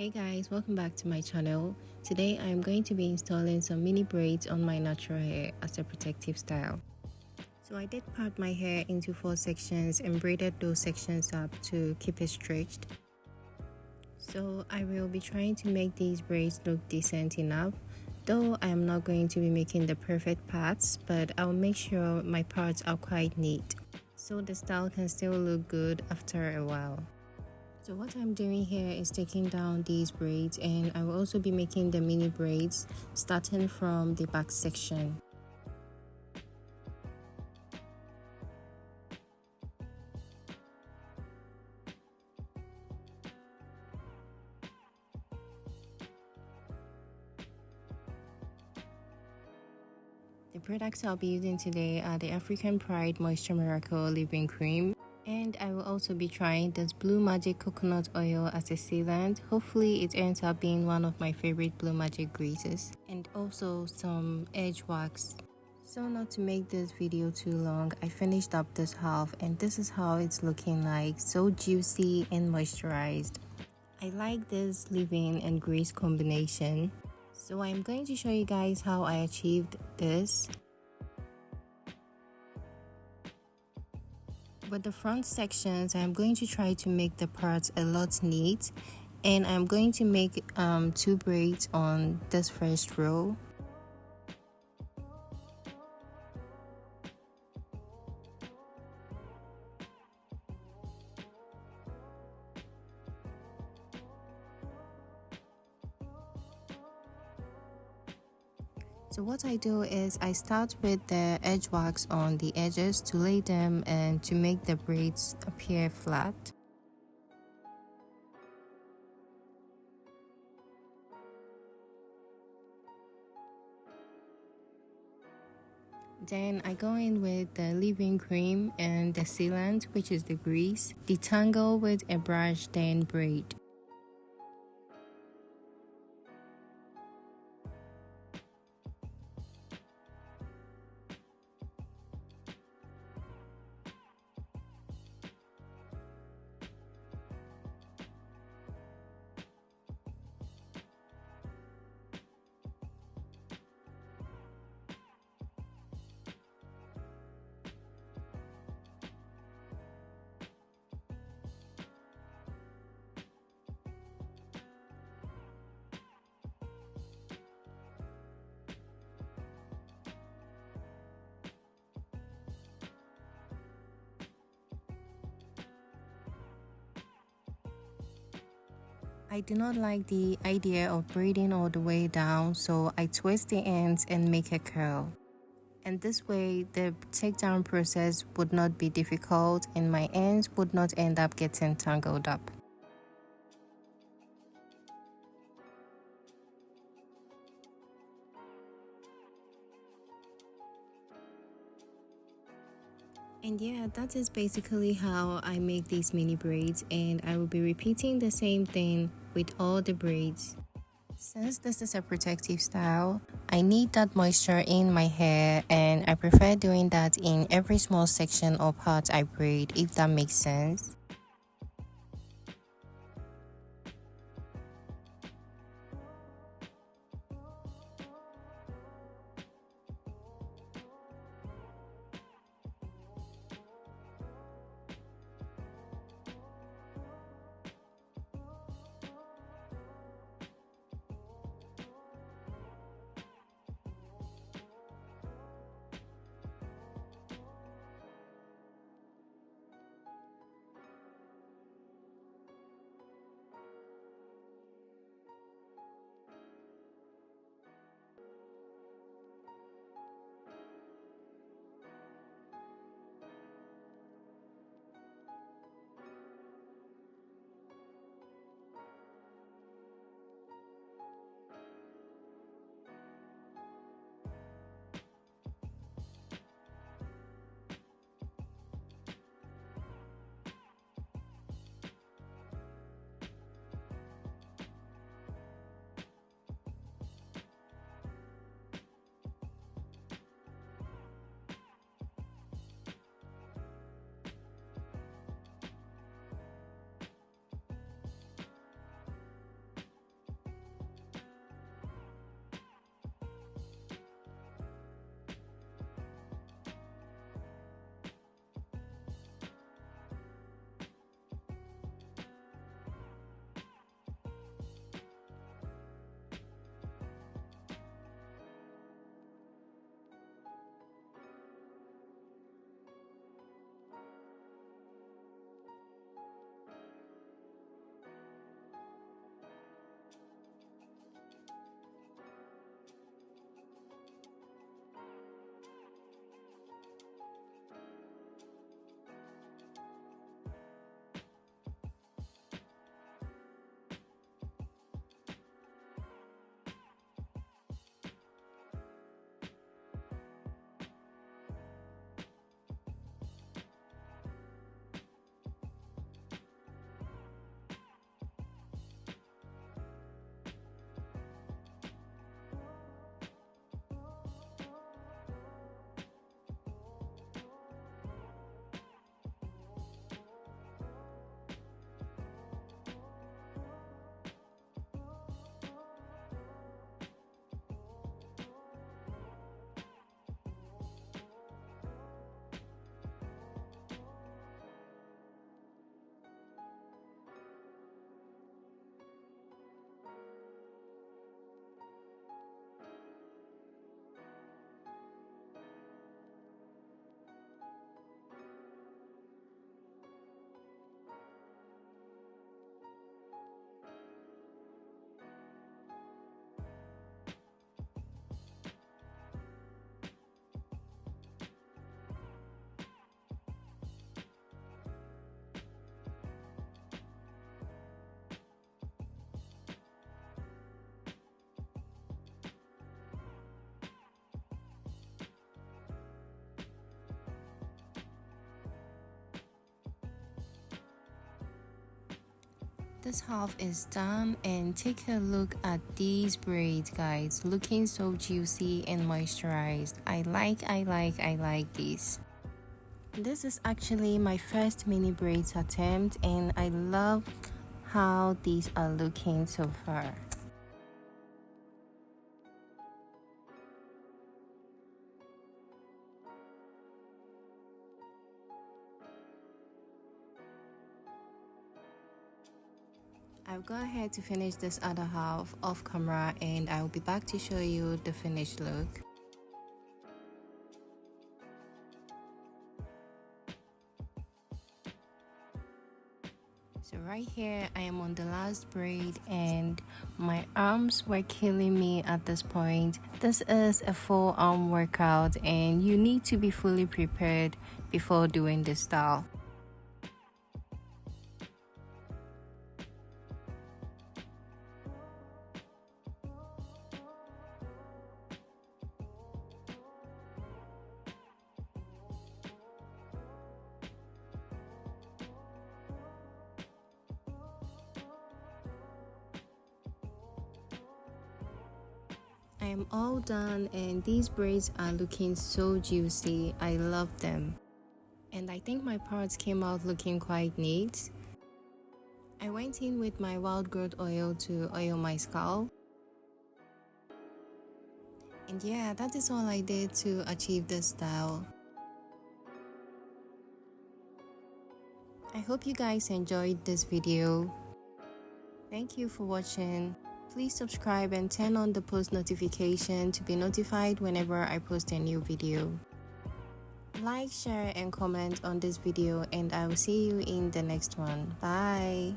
Hey guys, welcome back to my channel. Today I am going to be installing some mini braids on my natural hair as a protective style. So I did part my hair into 4 sections and braided those sections up to keep it stretched. So I will be trying to make these braids look decent enough, though I am not going to be making the perfect parts, but I'll make sure my parts are quite neat so the style can still look good after a while. So what I'm doing here is taking down these braids, and I will also be making the mini braids starting from the back section. The products I'll be using today are the African Pride Moisture Miracle Leave-In Cream. And I will also be trying this Blue Magic Coconut Oil as a sealant. Hopefully it ends up being one of my favorite Blue Magic greases. And also some edgewax. So not to make this video too long, I finished up this half and this is how it's looking like. So juicy and moisturized. I like this leave-in and grease combination. So I'm going to show you guys how I achieved this. With the front sections, I'm going to try to make the parts a lot neat, and I'm going to make 2 braids on this first row. So what I do is I start with the edge wax on the edges to lay them and to make the braids appear flat. Then I go in with the leave-in cream and the sealant, which is the grease, detangle with a brush, then braid. I do not like the idea of braiding all the way down, so I twist the ends and make a curl. And this way, the takedown process would not be difficult and my ends would not end up getting tangled up. And yeah, that is basically how I make these mini braids, and I will be repeating the same thing with all the braids. Since this is a protective style, I need that moisture in my hair, and I prefer doing that in every small section or part I braid, if that makes sense. This half is done, and take a look at these braids, guys, looking so juicy and moisturized. I like this. This is actually my first mini braids attempt, and I love how these are looking so far. I'll go ahead to finish this other half off camera, and I'll be back to show you the finished look. So right here I am on the last braid, and my arms were killing me at this point. This is a full arm workout, and you need to be fully prepared before doing this style. I am all done, and these braids are looking so juicy. I love them. And I think my parts came out looking quite neat. I went in with my wild growth oil to oil my scalp. And yeah, that is all I did to achieve this style. I hope you guys enjoyed this video. Thank you for watching. Please subscribe and turn on the post notification to be notified whenever I post a new video. Like, share, and comment on this video, and I will see you in the next one. Bye.